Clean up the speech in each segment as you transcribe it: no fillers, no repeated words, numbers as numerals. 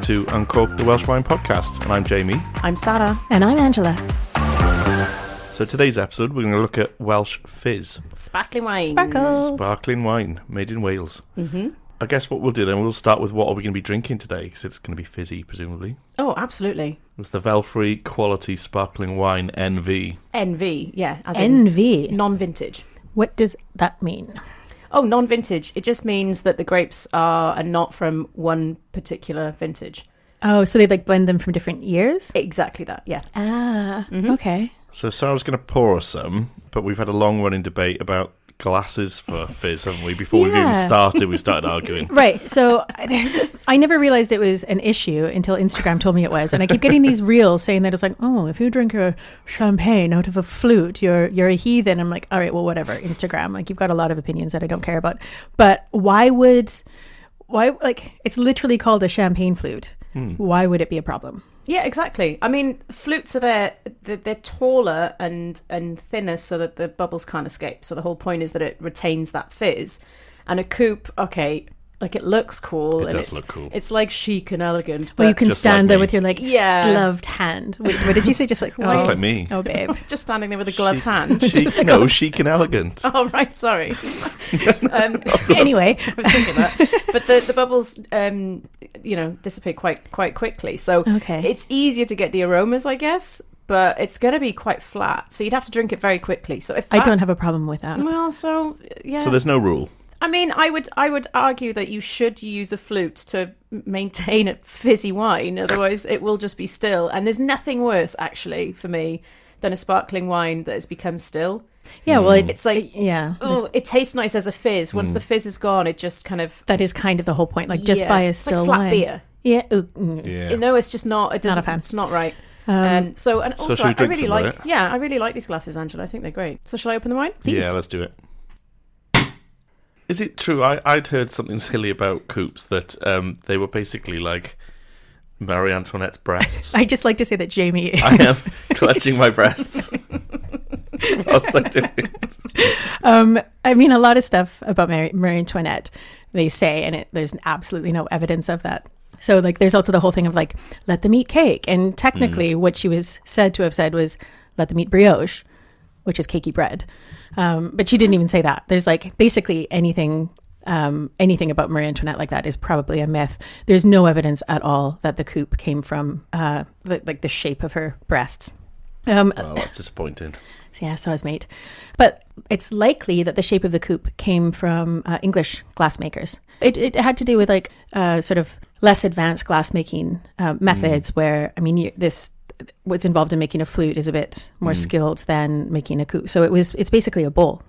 to Uncork the Welsh Wine Podcast, and I'm Jamie. I'm Sarah. And I'm Angela. So today's episode, we're going to look at Welsh fizz. Sparkling wine. Sparkles. Sparkling wine, made in Wales. Mm-hmm. I guess what we'll do then, we'll start with what are we going to be drinking today, because it's going to be fizzy, presumably. Oh, absolutely. It's the Velfrey Quality Sparkling Wine NV. NV, yeah. As NV. in non-vintage. What does that mean? Oh, non-vintage. It just means that the grapes are not from one particular vintage. Oh, so they like blend them from different years? Exactly that, yeah. Ah, okay. So Sarah's going to pour us some, but we've had a long running debate about glasses for fizz, haven't we? Before we've even started, we started arguing. Right. So I never realized it was an issue until Instagram told me it was. And I keep getting these reels saying that it's like, oh, if you drink a champagne out of a flute, you're a heathen. I'm like, all right, well, whatever. Instagram, like, you've got a lot of opinions that I don't care about. But why, like, it's literally called a champagne flute. Why would it be a problem? Yeah, exactly. I mean, flutes are they're taller and thinner so that the bubbles can't escape. So the whole point is that it retains that fizz. And a coupe, okay, like, it looks cool. It does look cool. It's like chic and elegant. Well, you can stand like there me. with your gloved hand. What did you say? Just like Just like me. Oh, babe. Just standing there with a gloved hand. Chic and elegant. Oh, right, sorry. Anyway, I was thinking that. But the bubbles, dissipate quite quickly. So it's easier to get the aromas, I guess, but it's going to be quite flat. So you'd have to drink it very quickly. So if I don't have a problem with that. Well, so, yeah. So there's no rule. I mean, I would argue that you should use a flute to maintain a fizzy wine. Otherwise, it will just be still. And there's nothing worse, actually, for me, than a sparkling wine that has become still. Yeah, well, it's like, yeah. Oh, it tastes nice as a fizz. Once the fizz is gone, it just kind of... That is kind of the whole point. Like, just buy a still like flat wine. beer. Yeah. Yeah. No, it's just not. It doesn't, Not a fan. It's not right. So should we drink some of it? Yeah, I really like these glasses, Angela. I think they're great. So shall I open the wine? Please. Yeah, let's do it. Is it true? I'd heard something silly about coupes that they were basically like Marie Antoinette's breasts. I just like to say that Jamie is... I am clutching my breasts whilst I do it. I mean, a lot of stuff about Marie Antoinette, they say, and there's absolutely no evidence of that. So, like, there's also the whole thing of, like, let them eat cake. And technically, what she was said to have said was, let them eat brioche, which is cakey bread. But she didn't even say that. There's, like, basically anything about Marie Antoinette like that is probably a myth. There's no evidence at all that the coupe came from, the shape of her breasts. Well, that's disappointing. Yeah, so is mate. But it's likely that the shape of the coupe came from English glassmakers. It had to do with, like, sort of less advanced glassmaking methods where, I mean, what's involved in making a flute is a bit more skilled than making a coupe. So it's basically a bowl.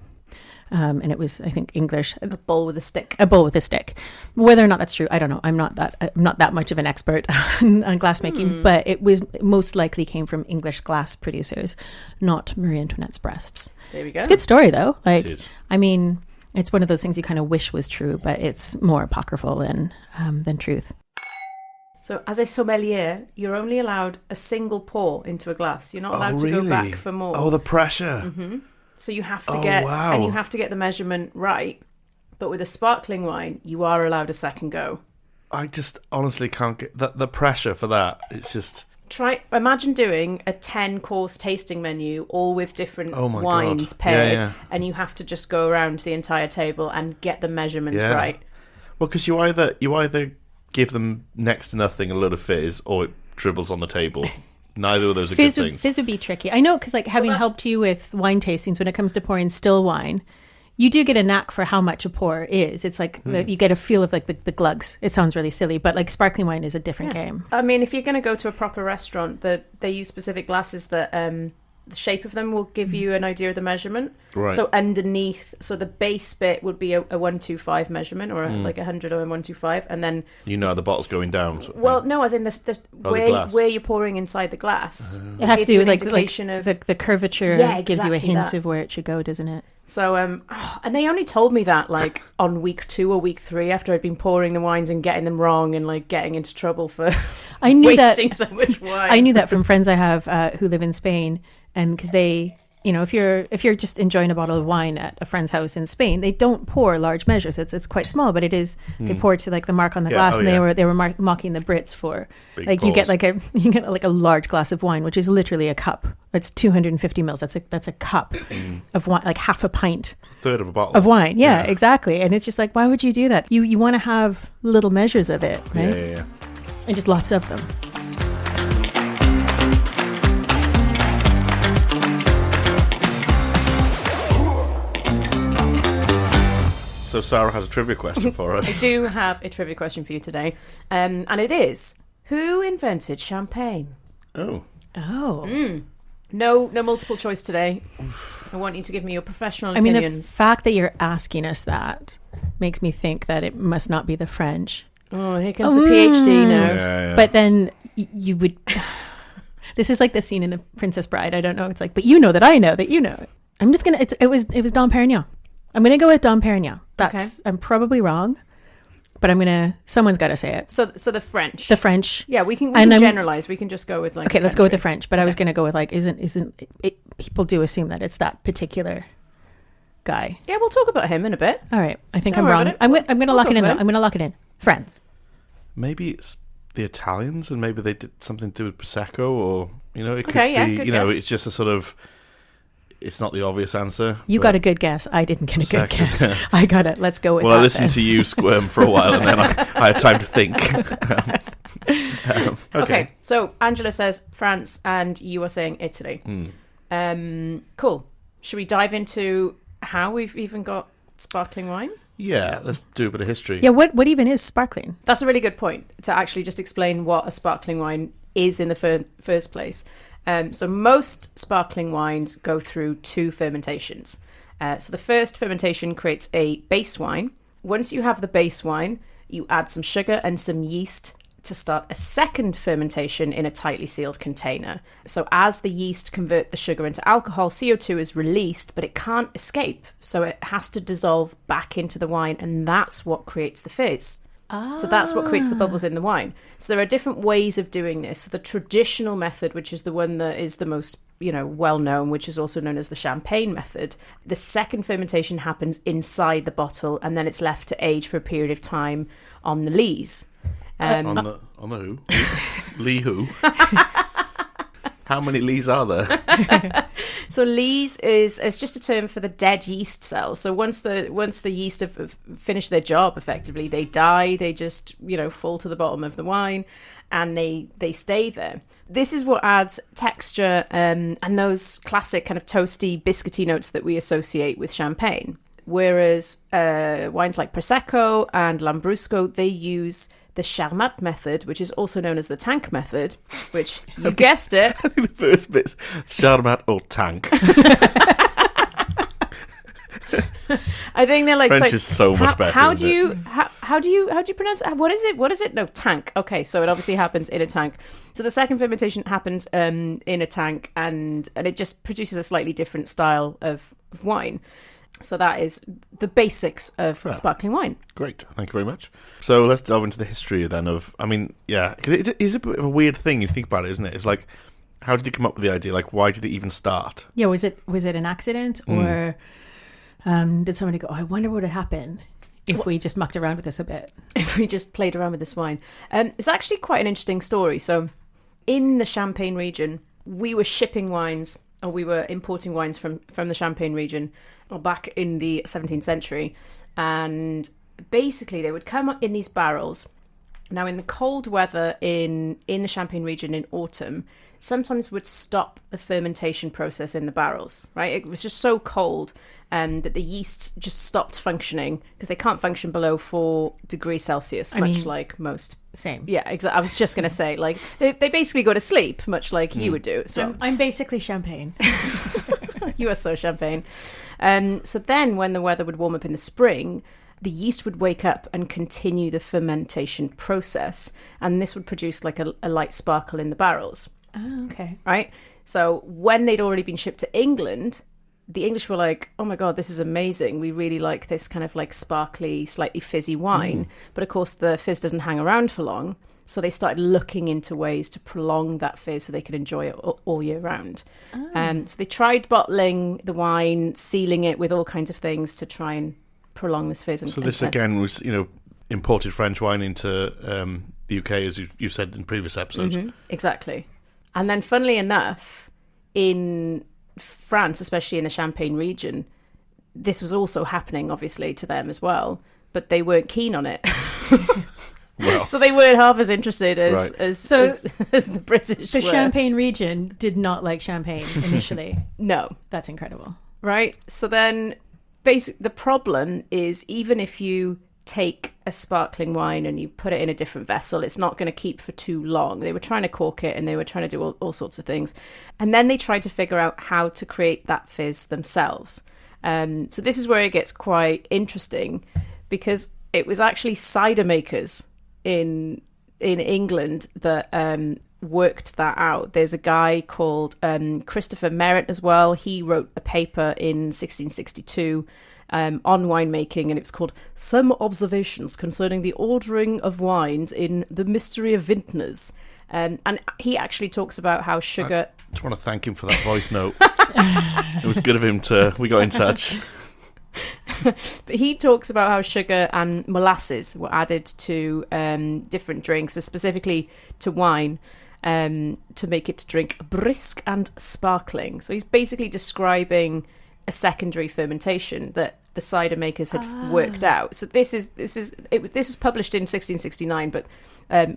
And it was, I think, English. A bowl with a stick. A bowl with a stick. Whether or not that's true, I don't know. I'm not that much of an expert on glassmaking, but it was most likely came from English glass producers, not Marie Antoinette's breasts. There we go. It's a good story, though. Like, It is. I mean, it's one of those things you kind of wish was true, but it's more apocryphal than truth. So as a sommelier, you're only allowed a single pour into a glass. You're not allowed to go back for more. Oh, the pressure. Mm-hmm. So you have to wow. and you have to get the measurement right. But with a sparkling wine, you are allowed a second go. I just honestly can't get the pressure for that. It's just... Imagine doing a 10-course tasting menu, all with different wines God. paired, and you have to just go around the entire table and get the measurements right. Well, because you either give them next to nothing, a load of fizz, or it dribbles on the table. Neither of those are good things. Fizz would be tricky. I know, because, like, having helped you with wine tastings, when it comes to pouring still wine, you do get a knack for how much a pour is. It's like you get a feel of, like, the glugs. It sounds really silly, but, like, sparkling wine is a different game. I mean, if you're going to go to a proper restaurant, they use specific glasses that the shape of them will give you an idea of the measurement. Right. So underneath, so the base bit would be a 125 measurement, or like 100 or a 125, and then the bottle's going down. Sort of well, thing. no, as in the glass. you're pouring inside the glass. It has to do with, like the curvature. Yeah, gives you a hint that. of where it should go, doesn't it? So, and they only told me that, like, on week 2 or week 3, after I'd been pouring the wines and getting them wrong and, like, getting into trouble for wasting so much wine. I knew that from friends I have who live in Spain, and because they you know, if you're just enjoying a bottle of wine at a friend's house in Spain, they don't pour large measures. It's quite small, but it is. They pour to like the mark on the glass, and they were mocking the Brits for Big like balls. you get like a large glass of wine, which is literally a cup. That's 250 mils. That's a cup of wine, like half a pint. A third of a bottle Of wine, yeah, exactly. And it's just like, why would you do that? You want to have little measures of it, right? Yeah. And just lots of them. So Sarah has a trivia question for us. I do have a trivia question for you today, and it is: who invented champagne? Oh. No multiple choice today. I want you to give me your professional I mean, opinions. the fact that you're asking us that makes me think that it must not be the French. Oh, here comes the PhD now. Yeah. But then you would. This is like the scene in The Princess Bride. I don't know. It's like, but you know that I know that you know it. I'm just gonna. It was Dom Pérignon. I'm gonna go with Dom Pérignon. That's. I'm probably wrong, but I'm gonna. Someone's got to say it. So the French. The French. Yeah, we can And I'm- generalize. We can just go with like. Okay, the let's go with the country. French. But I was gonna go with like, isn't it? People do assume that it's that particular guy. Yeah, we'll talk about him in a bit. All right, I think Don't I'm worry wrong. about it. I'm gonna We'll lock talk it in. about Though. him. I'm gonna lock it in. France. Maybe it's the Italians, and maybe they did something to do with Prosecco, or it could Okay, yeah, be. good You know, guess. it's just a sort of. It's not the obvious answer. You but- got a good guess. I didn't get a good Prosecco, guess. I got it. Let's go with Well, I that. listened then. to you squirm for a while, and then I had time to think. Okay, so Angela says France, and you are saying Italy. Cool. Should we dive into how we've even got sparkling wine? Yeah, let's do a bit of history. Yeah. What even is sparkling? That's a really good point to actually just explain what a sparkling wine is in the first place. So most sparkling wines go through 2 fermentations. So the first fermentation creates a base wine. Once you have the base wine, you add some sugar and some yeast to start a second fermentation in a tightly sealed container. So as the yeast convert the sugar into alcohol, CO2 is released, but it can't escape. So it has to dissolve back into the wine, and that's what creates the fizz. So that's what creates the bubbles in the wine. So there are different ways of doing this. So the traditional method, which is the one that is the most, well known, which is also known as the champagne method. The second fermentation happens inside the bottle, and then it's left to age for a period of time on the lees. On the who? Lee who? How many Lees are there? So lees is just a term for the dead yeast cells. So once the yeast have finished their job, effectively, they die. They just fall to the bottom of the wine, and they stay there. This is what adds texture and those classic kind of toasty, biscuity notes that we associate with champagne. Whereas wines like Prosecco and Lambrusco, they use the Charmat method, which is also known as the tank method, which, you guessed it. The first bit's Charmat or Tank. I think they're like French is so much better. How isn't do it? you how do you pronounce it? What is it? No, tank. Okay, so it obviously happens in a tank. So the second fermentation happens in a tank, and it just produces a slightly different style of wine. So that is the basics of sparkling wine. Great, thank you very much. So let's delve into the history then of. I mean, yeah, because it is a bit of a weird thing. You think about it, isn't it? It's like, how did you come up with the idea? Like, why did it even start? Yeah. Was it an accident, or did somebody go, oh, I wonder what would happen if we just mucked around with this a bit? If we just played around with this wine. It's actually quite an interesting story. So in the Champagne region, we were shipping wines, or we were importing wines from the Champagne region back in the 17th century. And basically they would come up in these barrels. Now in the cold weather in the Champagne region in autumn, sometimes would stop the fermentation process in the barrels, right? It was just so cold that the yeasts just stopped functioning, because they can't function below 4 degrees Celsius, like most. Same. Yeah, exactly. I was just going to say, like, they basically go to sleep, much like you would do. So I'm basically champagne. you are so champagne. So then when the weather would warm up in the spring, the yeast would wake up and continue the fermentation process. And this would produce like a light sparkle in the barrels. Oh, okay. Right? So when they'd already been shipped to England, the English were like, oh my God, this is amazing. We really like this kind of like sparkly, slightly fizzy wine. But of course, the fizz doesn't hang around for long. So they started looking into ways to prolong that fizz so they could enjoy it all year round. So they tried bottling the wine, sealing it with all kinds of things to try and prolong this fizz. So this again was, imported French wine into the UK, as you said in previous episodes. Exactly. And then, funnily enough, in France, especially in the Champagne region, this was also happening, obviously, to them as well, but they weren't keen on it. Well, so they weren't half as interested as the British The were. Champagne region did not like champagne initially. No. That's incredible. Right? So then, the problem is, even if you take a sparkling wine and you put it in a different vessel, it's not going to keep for too long. They were trying to cork it and they were trying to do all sorts of things. And then they tried to figure out how to create that fizz themselves. So this is where it gets quite interesting, because it was actually cider makers in England that worked that out. There's a guy called Christopher Merritt as well. He wrote a paper in 1662 on winemaking, and it was called Some Observations Concerning the Ordering of Wines in the Mystery of Vintners. And he actually talks about how sugar... I just want to thank him for that voice note. It was good of him we got in touch. But he talks about how sugar and molasses were added to different drinks, specifically to wine, to make it to drink brisk and sparkling. So he's basically describing a secondary fermentation that the cider makers had worked out. So this was published in 1669, but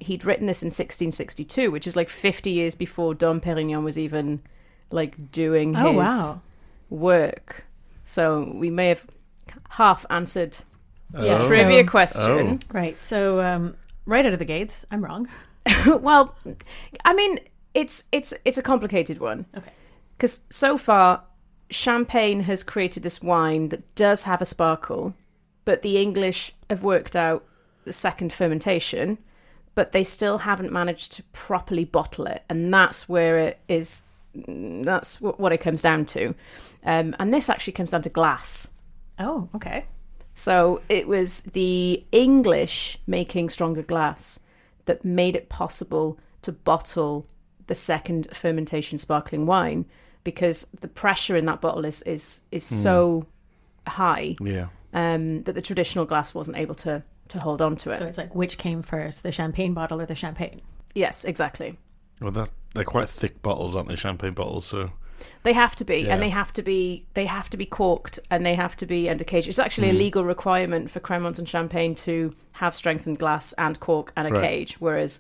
he'd written this in 1662, which is like 50 years before Dom Pérignon was even like doing his work. So we may have half answered the trivia question. Right. So right out of the gates, I'm wrong. Well, I mean, it's a complicated one. Okay. Because so far, Champagne has created this wine that does have a sparkle, but the English have worked out the second fermentation, but they still haven't managed to properly bottle it. And that's where it is. That's what it comes down to. And this actually comes down to glass. Oh, okay. So it was the English making stronger glass that made it possible to bottle the second fermentation sparkling wine, because the pressure in that bottle is so high that the traditional glass wasn't able to hold on to it. So it's like, which came first, the champagne bottle or the champagne? Yes, exactly. Well, they're quite thick bottles, aren't they? Champagne bottles, so they have to be, and they have to be corked, and they have to be under cage. It's actually a legal requirement for Cremant and Champagne to have strengthened glass and cork and a cage, whereas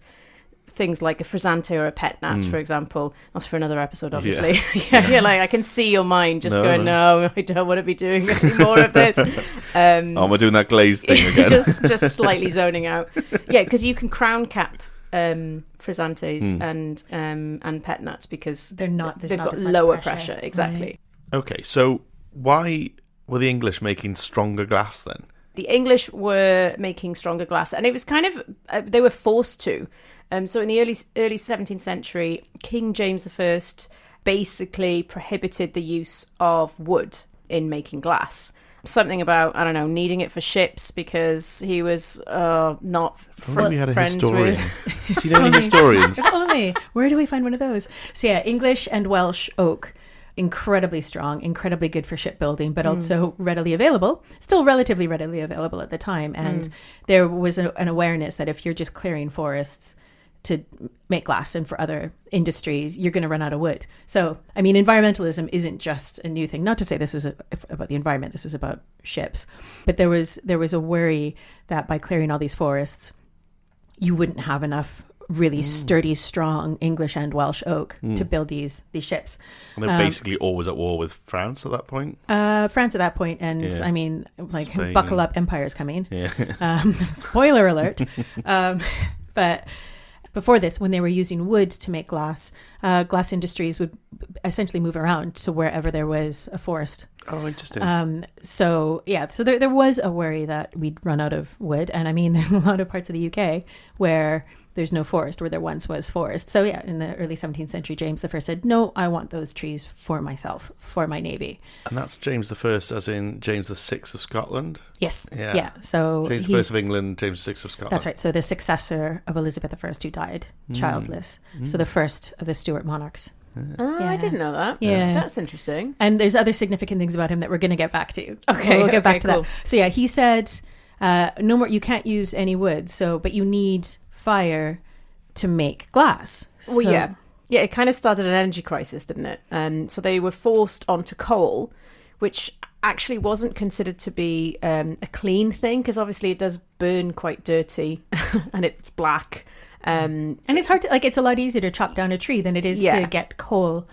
things like a frizzante or a pet nat, for example, that's for another episode, obviously. You're like, I can see your mind just going, no, I don't want to be doing any more of this. Am I doing that glazed thing again? just slightly zoning out. Yeah, because you can crown cap frizzantes and pet nuts because they've got as much lower pressure. Exactly. Right. Okay, so why were the English making stronger glass then? The English were making stronger glass, and it was kind of they were forced to. So in the early 17th century, King James I basically prohibited the use of wood in making glass. Something about, I don't know, needing it for ships because he was not we had a friends historian. with... Do you know any historians? If only. Where do we find one of those? So yeah, English and Welsh oak, incredibly strong, incredibly good for shipbuilding, but also readily available, still relatively readily available at the time. And there was an awareness that if you're just clearing forests to make glass and for other industries, you're going to run out of wood. So, I mean, environmentalism isn't just a new thing. Not to say this was about the environment, this was about ships. But there was a worry that by clearing all these forests, you wouldn't have enough really sturdy, strong English and Welsh oak to build these ships. And they're basically always at war with France at that point. France at that point, and I mean, like, Spain. buckle up, empire's coming. Yeah. Spoiler alert. But before this, when they were using wood to make glass, glass industries would essentially move around to wherever there was a forest. Oh, interesting. So there was a worry that we'd run out of wood. And I mean, there's a lot of parts of the UK where there's no forest where there once was forest. So yeah, in the early 17th century, James I said, no, I want those trees for myself, for my navy. And that's James I, as in James VI of Scotland? Yes. Yeah. Yeah. So James I of England, James VI of Scotland. That's right. So the successor of Elizabeth I, who died childless. So the first of the Stuart monarchs. Oh, I didn't know that. Yeah. That's interesting. And there's other significant things about him that we're going to get back to. Okay. We'll get back to cool. that. So yeah, he said, no more, you can't use any wood. So, but you need fire to make glass. Well, So- yeah. Yeah, it kind of started an energy crisis, didn't it? And so they were forced onto coal, which actually wasn't considered to be a clean thing, because obviously it does burn quite dirty and it's black. And it's hard to, like, it's a lot easier to chop down a tree than it is to get coal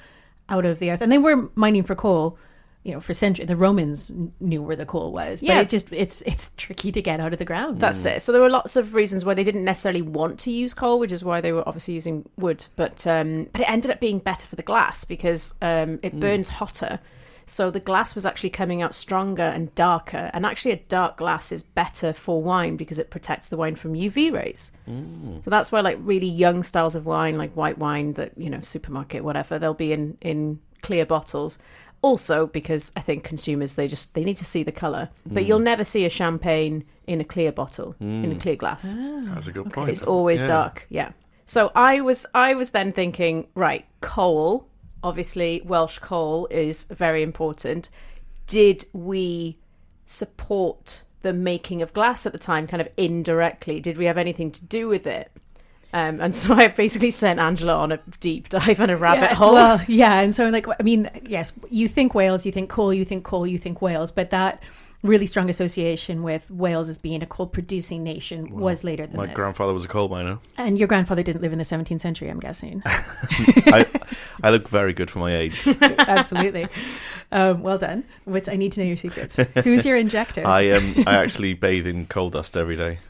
out of the earth. And they were mining for coal, you know, for centuries. The Romans knew where the coal was, but it's tricky to get out of the ground. That's it. So there were lots of reasons why they didn't necessarily want to use coal, which is why they were obviously using wood. But it ended up being better for the glass because it burns hotter. So the glass was actually coming out stronger and darker. And actually a dark glass is better for wine because it protects the wine from UV rays. So that's why like really young styles of wine, like white wine that, you know, supermarket, whatever, they'll be in clear bottles. Also because I think consumers, they need to see the colour. But you'll never see a champagne in a clear bottle, in a clear glass. That's a good point. It's always dark, yeah. So I was then thinking, right, coal, obviously Welsh coal is very important. Did we support the making of glass at the time, kind of indirectly? Did we have anything to do with it? And so I basically sent Angela on a deep dive and a rabbit hole. Well, yeah. And so I'm like, I mean, yes, you think Wales, you think coal, you think Wales, but that really strong association with Wales as being a coal producing nation was later than My this. grandfather was a coal miner. And your grandfather didn't live in the 17th century, I'm guessing. I look very good for my age. Absolutely. Well done. I need to know your secrets. Who's your injector? I actually bathe in coal dust every day.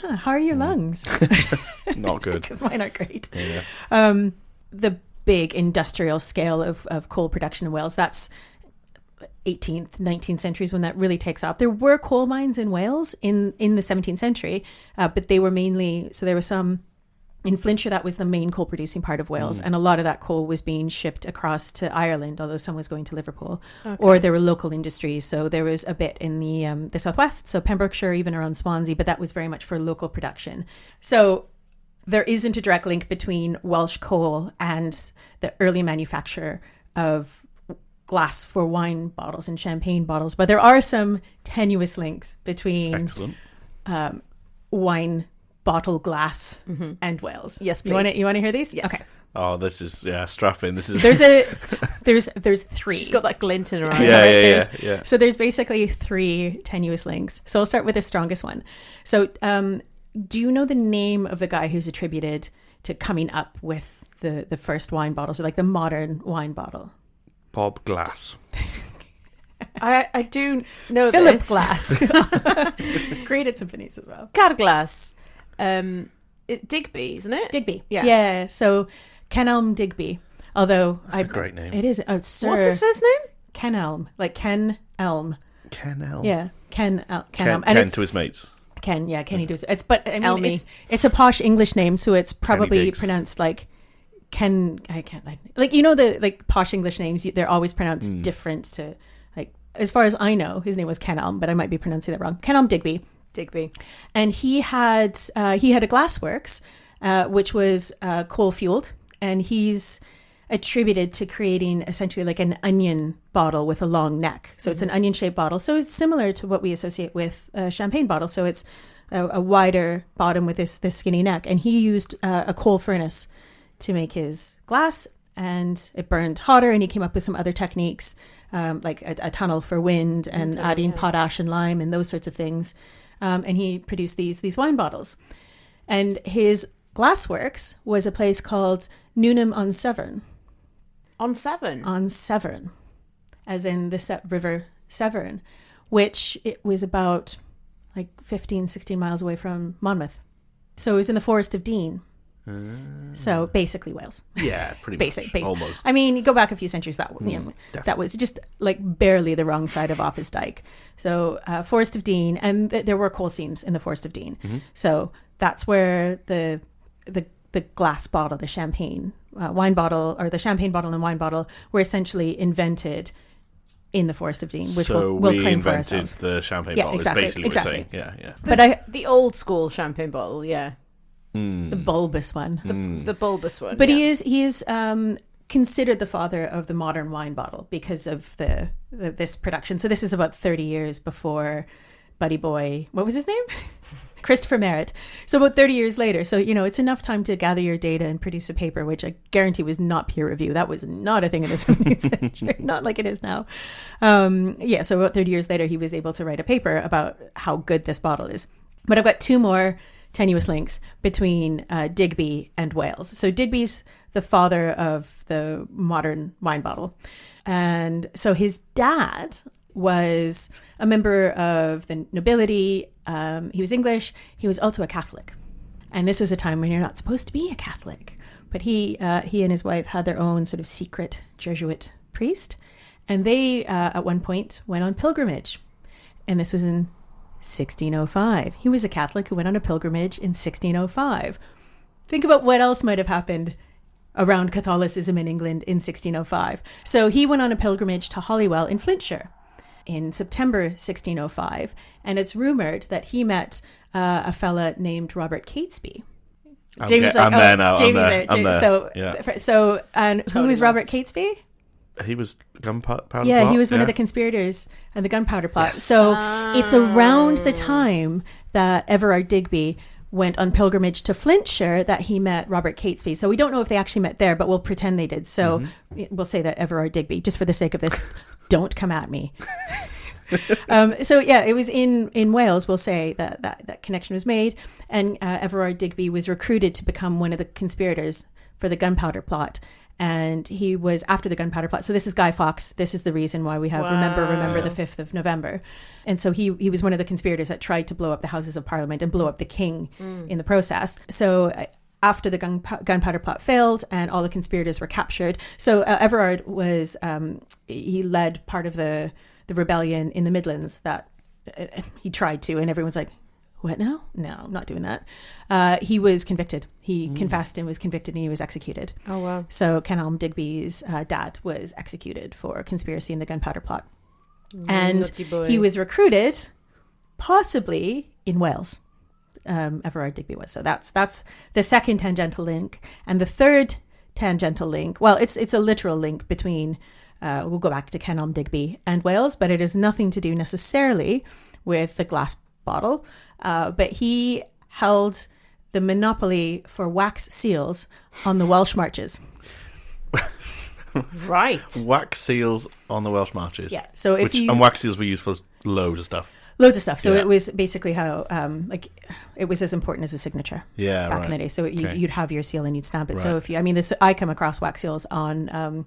Huh, how are your lungs? Not good. Because mine aren't great. Yeah. The big industrial scale of coal production in Wales, that's 18th, 19th centuries when that really takes off. There were coal mines in Wales in the 17th century, but they were mainly, so there were some in Flintshire, that was the main coal producing part of Wales. And a lot of that coal was being shipped across to Ireland, although some was going to Liverpool. Okay. Or there were local industries. So there was a bit in the southwest, so Pembrokeshire, even around Swansea, but that was very much for local production. So there isn't a direct link between Welsh coal and the early manufacture of glass for wine bottles and champagne bottles. But there are some tenuous links between wine bottle glass and Wales. Yes, please. You want to hear these? Yes. Okay. Oh, this is strapping. This is there's three. She's got that glint in her eye. Yeah. So there's basically three tenuous links. So I'll start with the strongest one. So do you know the name of the guy who's attributed to coming up with the first wine bottles, or like the modern wine bottle? Bob Glass. I do know Philip this. Glass. Great at symphonies as well. Carglass. Digby, isn't it? Digby. Yeah. Yeah. So Kenelm Digby. Although That's a great name. It is. Oh, sir. What's his first name? Kenelm. Like Ken Elm. Ken Elm. Yeah. Ken Elm. Ken And to his mates. Ken. Yeah. Kenny does. But I mean, Elmy. it's a posh English name, so it's probably Diggs. pronounced like Ken. I can't like, you know, the like posh English names. They're always pronounced different to, like, as far as I know, his name was Ken Elm, but I might be pronouncing that wrong. Kenelm Digby. And he had a glassworks, which was coal fueled, and he's attributed to creating essentially like an onion bottle with a long neck. So it's an onion shaped bottle. So it's similar to what we associate with a champagne bottle. So it's a wider bottom with this skinny neck. And he used a coal furnace to make his glass, and it burned hotter. And he came up with some other techniques, like a tunnel for wind and adding potash and lime and those sorts of things. And he produced these wine bottles. And his glassworks was a place called Newnham on Severn. On Severn? On Severn, as in the River Severn, which it was about like 15, 16 miles away from Monmouth. So it was in the Forest of Dean. So basically Wales. Yeah, pretty much. Basic. Almost. I mean, you go back a few centuries, that was just like barely the wrong side of Offa's Dyke. So Forest of Dean, and there were coal seams in the Forest of Dean. So that's where the the glass bottle, the champagne wine bottle, or the champagne bottle and wine bottle were essentially invented in the Forest of Dean, which so we'll we claim for invented ourselves. the champagne Yeah, bottle. exactly, Is basically exactly. what we're saying. Yeah. But the old school champagne bottle, yeah. the bulbous one. The bulbous one. But yeah. he is considered the father of the modern wine bottle because of this production. So this is about 30 years before Buddy Boy. What was his name? Christopher Merritt. So about 30 years later. So, it's enough time to gather your data and produce a paper, which I guarantee was not peer review. That was not a thing in the 17th century, not like it is now. So about 30 years later, he was able to write a paper about how good this bottle is. But I've got two more tenuous links between Digby and Wales. So Digby's the father of the modern wine bottle. And so his dad was a member of the nobility. He was English. He was also a Catholic. And this was a time when you're not supposed to be a Catholic. But he and his wife had their own sort of secret Jesuit priest. And they, at one point, went on pilgrimage. And this was in 1605. He was a Catholic who went on a pilgrimage in 1605. Think about what else might have happened around Catholicism in England in 1605. So he went on a pilgrimage to Holywell in Flintshire in September 1605, and it's rumored that he met a fella named Robert Catesby. Jamie's like, Jamie's there. So, and who was Robert Catesby? He was gunpowder plot? Yeah, he was one of the conspirators and the gunpowder plot. Yes. So it's around the time that Everard Digby went on pilgrimage to Flintshire that he met Robert Catesby. So we don't know if they actually met there, but we'll pretend they did. So we'll say that Everard Digby, just for the sake of this, don't come at me. It was in Wales, we'll say that connection was made, and Everard Digby was recruited to become one of the conspirators for the gunpowder plot. And he was after the gunpowder plot. So this is Guy Fawkes. This is the reason why we have remember the 5th of November. And so he was one of the conspirators that tried to blow up the Houses of Parliament and blow up the king in the process. So after the gunpowder plot failed and all the conspirators were captured. So Everard was, he led part of the rebellion in the Midlands that he tried to, and everyone's like, what now? No, I'm not doing that. He was convicted. He confessed and was convicted, and he was executed. Oh, wow. So Kenelm Digby's dad was executed for conspiracy in the gunpowder plot. And he was recruited possibly in Wales. Everard Digby was. So that's the second tangential link. And the third tangential link, well, it's a literal link between, we'll go back to Kenelm Digby and Wales, but it has nothing to do necessarily with the glass bottle. But he held the monopoly for wax seals on the Welsh marches. Right. Wax seals on the Welsh marches. Yeah. So and wax seals were used for loads of stuff. Loads of stuff. So it was basically how, it was as important as a signature back in the day. So you'd have your seal and you'd stamp it. Right. So I come across wax seals on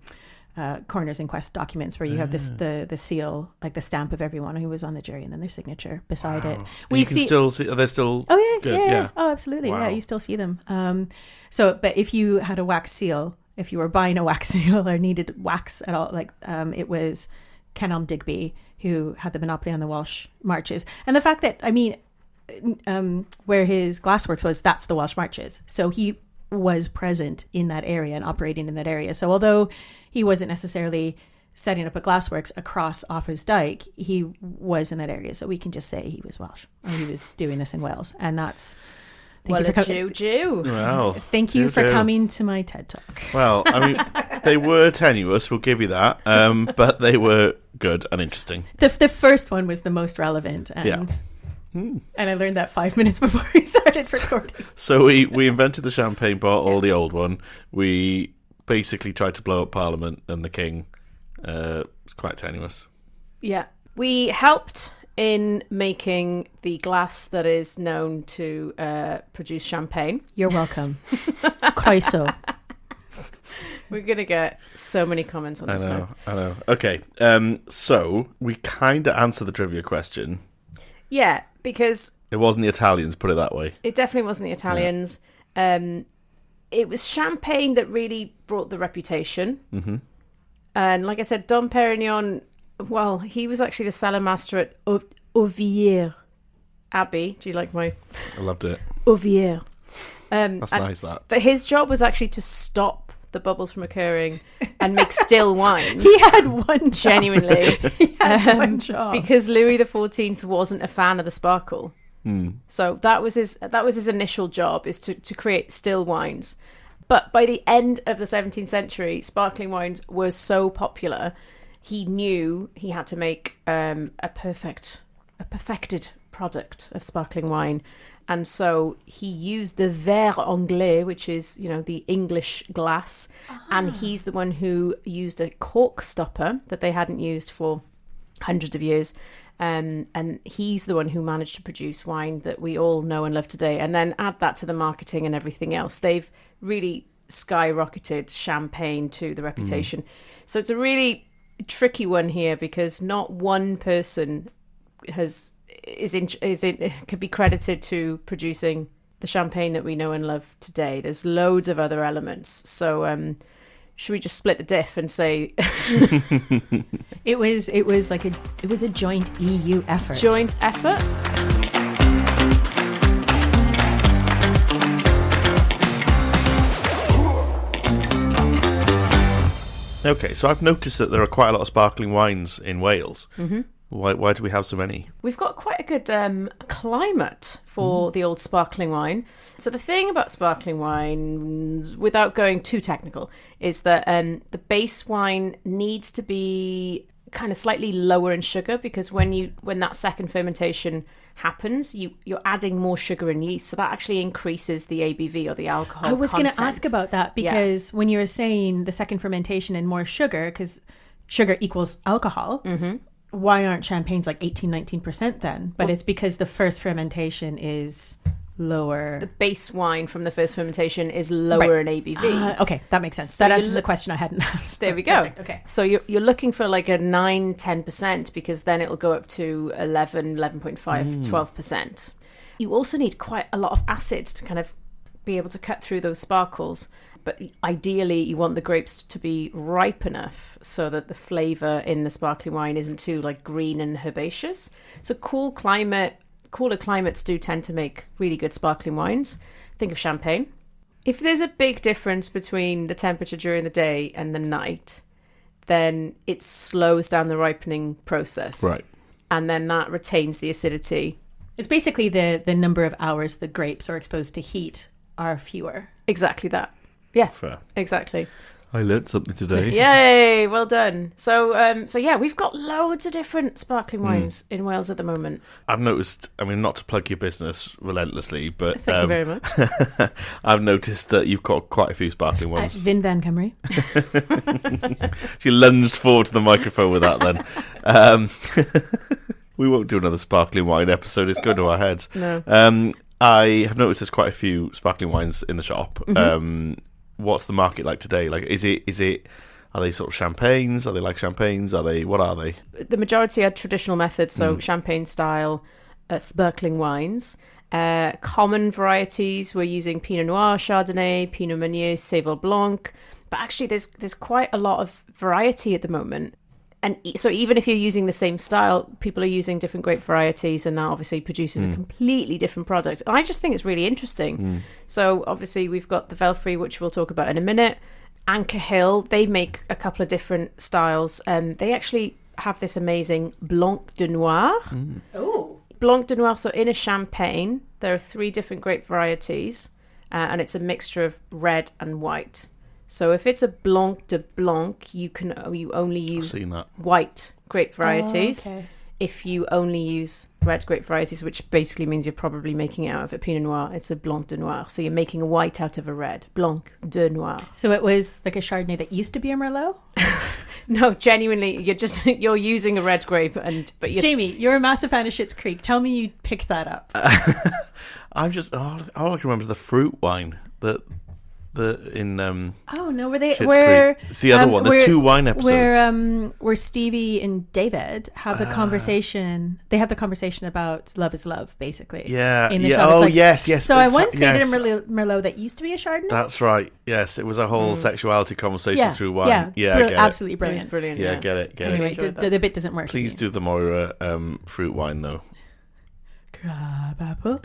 coroner's inquest documents where you have the seal, like the stamp of everyone who was on the jury, and then their signature beside it. You can still see. Are they still? Oh yeah, good? Yeah. Oh, absolutely. Wow. Yeah, you still see them. But if you had a wax seal, if you were buying a wax seal or needed wax at all, it was Kenelm Digby who had the monopoly on the Welsh marches, and the fact that where his glassworks was, that's the Welsh marches. So he was present in that area and operating in that area. So although he wasn't necessarily setting up a glassworks across Offa's Dyke, he was in that area. So we can just say he was Welsh, or he was doing this in Wales. And that's... Thank you for coming to my TED Talk. Well, they were tenuous, we'll give you that, but they were good and interesting. The first one was the most relevant, and I learned that 5 minutes before we started recording. So we invented the champagne bottle, the old one. We basically tried to blow up Parliament and the King. It's quite tenuous. Yeah. We helped in making the glass that is known to produce champagne. You're welcome. Quite so. We're going to get so many comments on this now. I know. Okay. So we kind of answered the trivia question. Yeah, because... It wasn't the Italians, put it that way. It definitely wasn't the Italians. Yeah. It was champagne that really brought the reputation. Mm-hmm. And like I said, Dom Pérignon, well, he was actually the cellar master at Auvier Abbey. Do you like my... I loved it. Auvier. That's nice, that. But his job was actually to stop the bubbles from occurring and make still wines. He had one job. Genuinely. He had one job. Because Louis XIV wasn't a fan of the sparkle. So that was his initial job, is to create still wines. But by the end of the 17th century, sparkling wines were so popular, he knew he had to make a perfected product of sparkling wine. And so he used the verre anglais, which is, the English glass. And he's the one who used a cork stopper that they hadn't used for hundreds of years. And he's the one who managed to produce wine that we all know and love today. And then add that to the marketing and everything else. They've really skyrocketed champagne to the reputation. So it's a really tricky one here, because not one person could be credited to producing the champagne that we know and love today. There's loads of other elements. So should we just split the diff and say it was a joint EU effort. Joint effort? Okay, so I've noticed that there are quite a lot of sparkling wines in Wales. Mm-hmm. Why do we have so many? We've got quite a good climate for the old sparkling wine. So the thing about sparkling wine, without going too technical, is that the base wine needs to be kind of slightly lower in sugar, because when that second fermentation happens, you're adding more sugar and yeast, so that actually increases the ABV, or the alcohol I was content. going to ask about that, because when you were saying the second fermentation and more sugar, because sugar equals alcohol, why aren't champagnes like 18-19% then? But it's because the first fermentation is lower. The base wine from the first fermentation is lower in ABV. Okay, that makes sense. So that answers a question I hadn't asked. There we go. Perfect. Okay. So you're looking for like a 9-10%, because then it'll go up to 11.5, 12%. You also need quite a lot of acid to kind of be able to cut through those sparkles. But ideally, you want the grapes to be ripe enough so that the flavour in the sparkling wine isn't too like green and herbaceous. So cooler climates do tend to make really good sparkling wines. Think of champagne. If there's a big difference between the temperature during the day and the night, then it slows down the ripening process. Right. And then that retains the acidity. It's basically the number of hours the grapes are exposed to heat are fewer. Exactly that. Yeah, Fair. Exactly. I learnt something today. Yay, well done. So yeah, we've got loads of different sparkling wines in Wales at the moment. I've noticed, not to plug your business relentlessly, but Thank you very much. I've noticed that you've got quite a few sparkling ones. Vin Van Cymru. She lunged forward to the microphone with that then. We won't do another sparkling wine episode, it's going to our heads. No. I have noticed there's quite a few sparkling wines in the shop. What's the market like today? Like, are they sort of champagnes? Are they like champagnes? What are they? The majority are traditional methods, so champagne style sparkling wines. Common varieties, we're using Pinot Noir, Chardonnay, Pinot Meunier, Seyval Blanc. But actually, there's quite a lot of variety at the moment. And so even if you're using the same style, people are using different grape varieties, and that obviously produces a completely different product. And I just think it's really interesting. So obviously we've got the Velfrey, which we'll talk about in a minute. Anchor Hill, they make a couple of different styles. They actually have this amazing Blanc de Noir. Oh. Blanc de Noir, so in a champagne, there are 3 different grape varieties, and it's a mixture of red and white. So if it's a Blanc de Blanc, you only use white grape varieties. Oh, okay. If you only use red grape varieties, which basically means you're probably making it out of a Pinot Noir, it's a Blanc de Noir. So you're making a white out of a red. Blanc de Noir. So it was like a Chardonnay that used to be a Merlot? No, genuinely, you're using a red grape, but Jamie, you're a massive fan of Schitt's Creek. Tell me you picked that up. I'm just all I can remember is the fruit wine that. Were it's the other one. There's 2 wine episodes where Stevie and David have a conversation. They have the conversation about love is love, basically. Yeah. In the yeah. show. Oh, like, yes. So I once dated a Merlot that used to be a Chardonnay. That's right. Yes, it was a whole sexuality conversation through wine. Yeah, absolutely brilliant. It was brilliant. Yeah, get it. Anyway, the bit doesn't work. Please do the Moira fruit wine though. Crab apple.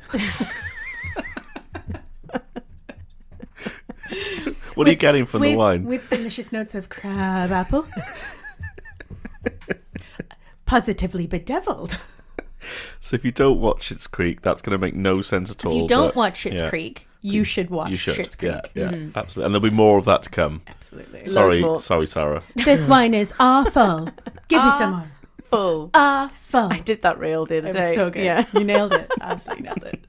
What are you getting from the wine? With delicious notes of crab apple. Positively bedeviled. So if you don't watch Schitt's Creek, that's going to make no sense at all. If you don't watch Schitt's Creek, you should watch Schitt's Creek. Yeah, absolutely. And there'll be more of that to come. Absolutely. Sorry, Sarah. This wine is awful. Give me some more. Full. Awful. I did that reel the other day. It was so good. Yeah. You nailed it. Absolutely nailed it.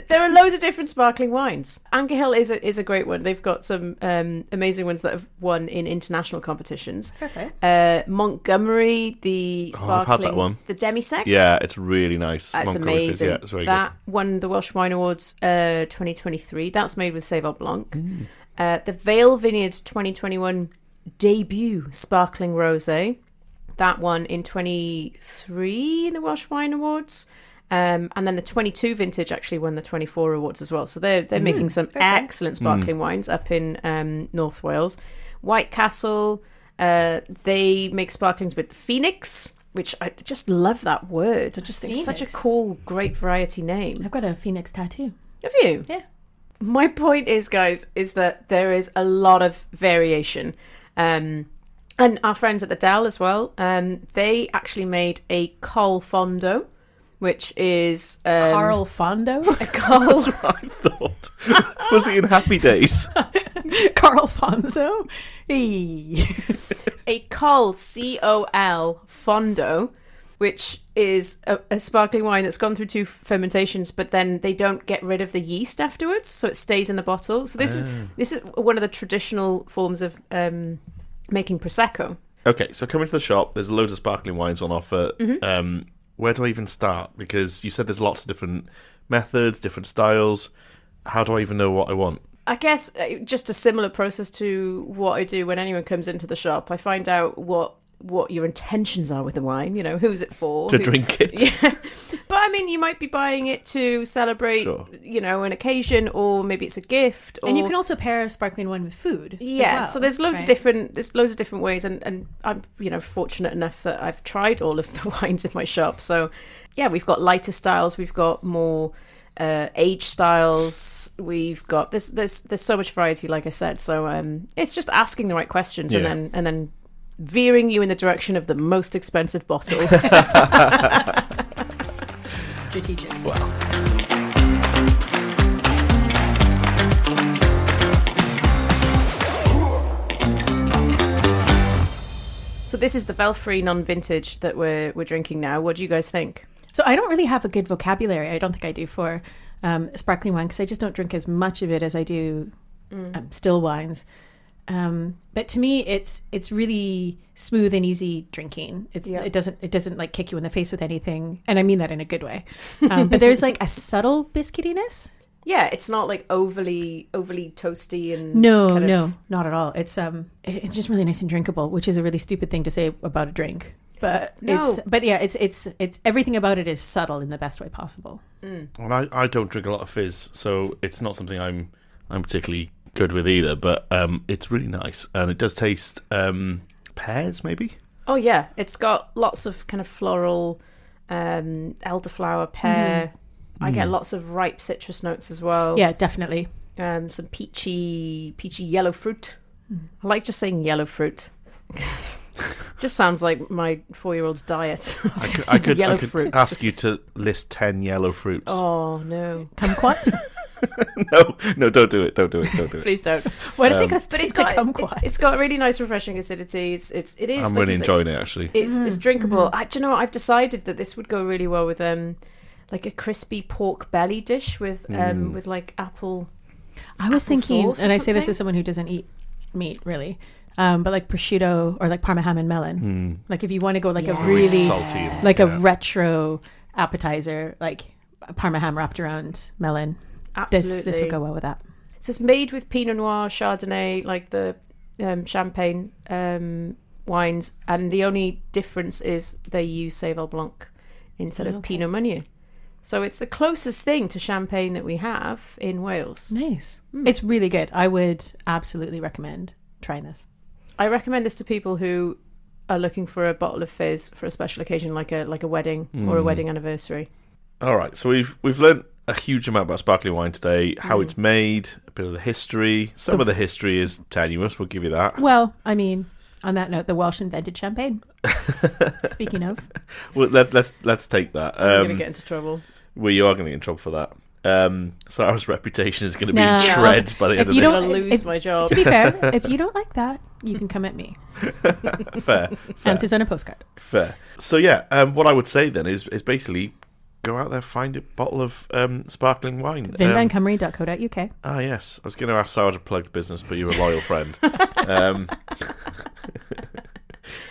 There are loads of different sparkling wines. Anchor Hill is a great one. They've got some amazing ones that have won in international competitions. Okay. Montgomery, the sparkling, I've had that one. The Demi-Sec. Yeah, it's really nice. That's Montgomery amazing. Fizz, it's very that won the Welsh Wine Awards 2023. That's made with Seyval Blanc. The Vale Vineyard 2021 debut sparkling rosé. That won in 23 in the Welsh Wine Awards. And then the 22 vintage actually won the 24 awards as well. So they're making some excellent sparkling wines up in North Wales. White Castle, they make sparklings with Phoenix, which I just love that word. I just think it's such a cool, great variety name. I've got a Phoenix tattoo. Have you? Yeah. My point is, guys, is that there is a lot of variation. And our friends at the Dell as well, they actually made a Col Fondo, which is... Carl Fondo? A Col... That's what I thought. Was it in Happy Days? Carl Fonzo? A Col, C-O-L, Fondo, which is a sparkling wine that's gone through 2 fermentations, but then they don't get rid of the yeast afterwards, so it stays in the bottle. So this is one of the traditional forms of making Prosecco. Okay, so coming to the shop, there's loads of sparkling wines on offer. Where do I even start? Because you said there's lots of different methods, different styles. How do I even know what I want? I guess just a similar process to what I do when anyone comes into the shop. I find out what your intentions are with the wine. You know, who's it for? To drink it. Yeah. But I mean, you might be buying it to celebrate, you know, an occasion, or maybe it's a gift. Or... And you can also pair sparkling wine with food. Yeah. As well, so there's loads of different ways, and I'm, you know, fortunate enough that I've tried all of the wines in my shop. So yeah, we've got lighter styles, we've got more age styles, we've got there's so much variety, like I said. So it's just asking the right questions, and then veering you in the direction of the most expensive bottle. Strategic. Wow. So this is the Velfrey non-vintage that we're drinking now. What do you guys think? So I don't really have a good vocabulary. I don't think I do for sparkling wine, because I just don't drink as much of it as I do still wines. But to me, it's really smooth and easy drinking. It doesn't like kick you in the face with anything, and I mean that in a good way. But there's like a subtle biscuitiness. Yeah, it's not like overly toasty and no, not at all. It's just really nice and drinkable, which is a really stupid thing to say about a drink. But it's everything about it is subtle in the best way possible. Well, I don't drink a lot of fizz, so it's not something I'm particularly good with either, but it's really nice, and it does taste pears maybe. Oh yeah, it's got lots of kind of floral, elderflower, pear. I get lots of ripe citrus notes as well. Yeah, definitely. Some peachy yellow fruit. I like just saying yellow fruit. Just sounds like my 4-year-old's diet. I could fruit. ask you to list 10 yellow fruits. Oh no, kumquat. No, don't do it. Please don't. Why don't you but it's got really nice refreshing acidity. It is. I'm really enjoying it actually. It's drinkable. Do you know what? I've decided that this would go really well with like a crispy pork belly dish with like apple. I was thinking, and I say this something. as someone who doesn't eat meat really, but like prosciutto or like Parma and melon. Like if you want to go like a really salty, like a retro appetizer, like Parma ham wrapped around melon. Absolutely. This would go well with that. So it's made with Pinot Noir, Chardonnay, like the champagne wines, and the only difference is they use Seyval Blanc instead of Pinot Meunier. So it's the closest thing to champagne that we have in Wales. Nice. It's really good. I would absolutely recommend trying this. I recommend this to people who are looking for a bottle of fizz for a special occasion, like a wedding or a wedding anniversary. All right, so we've learnt a huge amount about sparkling wine today, how it's made, a bit of the history. Some of the history is tenuous, we'll give you that. Well, I mean, on that note, the Welsh invented champagne. Speaking of. Well, let's take that. We're going to get into trouble. Well, you are going to get in trouble for that. Sarah's reputation is going to be in shreds by the end of I'm this. going to lose my job. To be fair, if you don't like that, you can come at me. Fair. Answers on a postcard. Fair. So yeah, what I would say then is basically go out there, find a bottle of sparkling wine. vinvancumry.co.uk. Ah, yes. I was going to ask Sarah to plug the business, but you're a loyal friend.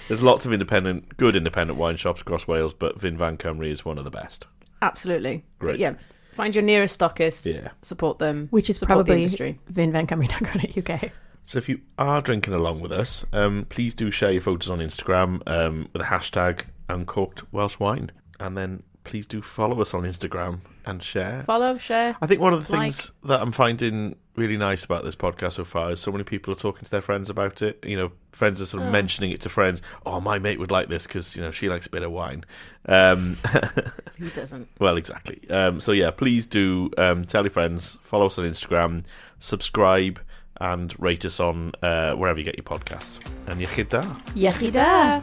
There's lots of good independent wine shops across Wales, but Vin Van Cymru is one of the best. Absolutely. Great. But yeah. Find your nearest stockist. Yeah. Support them. Which is support probably the industry. vinvancumry.co.uk. So if you are drinking along with us, please do share your photos on Instagram with the hashtag Uncorked Welsh Wine. And then please do follow us on Instagram and share. Follow, share. I think one of the things that I'm finding really nice about this podcast so far is so many people are talking to their friends about it. You know, friends are sort of mentioning it to friends. Oh, my mate would like this because, you know, she likes a bit of wine. Who doesn't? Well, exactly. So yeah, please do tell your friends, follow us on Instagram, subscribe, and rate us on wherever you get your podcasts. And iechyd da. Iechyd da.